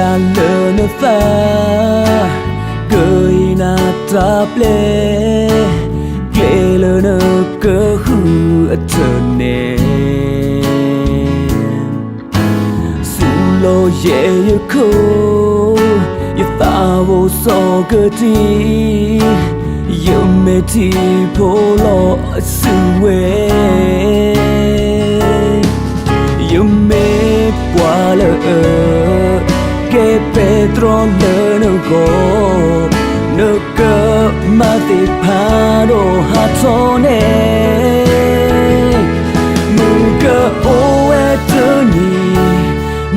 ya lơ nơ pha cười na ta ple kể lơ nơ cơ hư ở trần nè su lo ye yêu cô yêu ta vô so cơ đi yêu mê ti po lo sự quê yêu mê qua lơ que Pedro no go no go mati paro hatone muka o etoni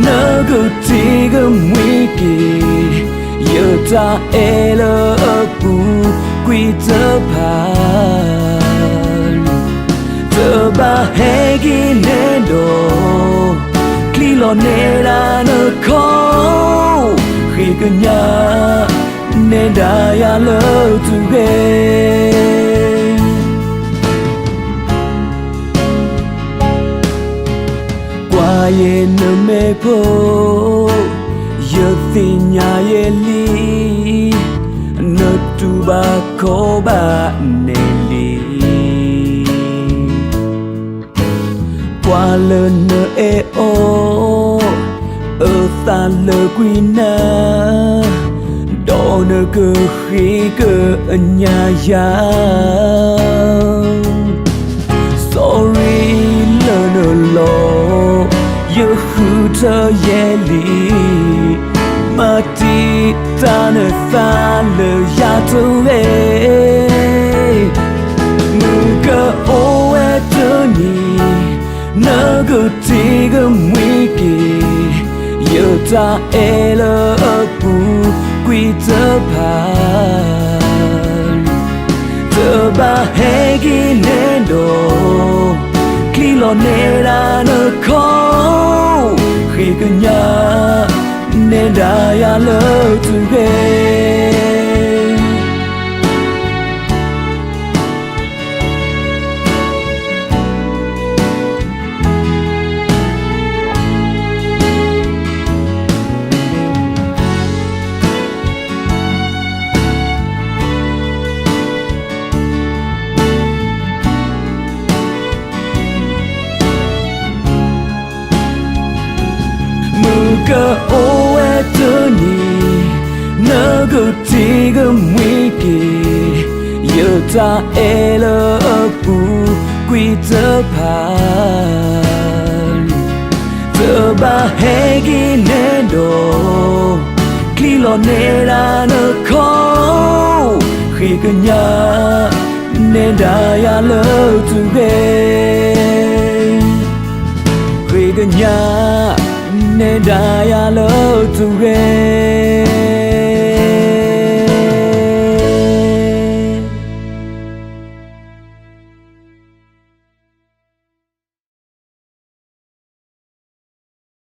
no go tiga wiki yota elo pu quy tơ pan tơ ba hegi nendo lo nera no ko khi cơ nhà nên đã ya lỡ tu ghê qua ye no me po yo tin nhà ye li no tu ba ko ba ne li qua lần nơ e o ở ta lơ quy na đo nơ cơ khí cơ nhà ya sorry lơ nơ lo yêu hư thơ ye li mà ti ta nơ ta lơ ya tu e mừng cơ o e tơ ni nơ cơ ti cơ nguy kỳ yêu ta elo pu quy tơ pan tơ ba hegi nendo khi lo nera no ko khi cơ nhà nên đã ya lỡ tu ghê cơ o etoni nơ cơ ti cơ nguy kỳ yêu ta elo pu quy tơ pan tơ ba hegi nendo khi lo nera no ko khi cơ nhà nên đã ya lỡ tu ghê khi cơ nhà nên đã ya lỡ tu ghê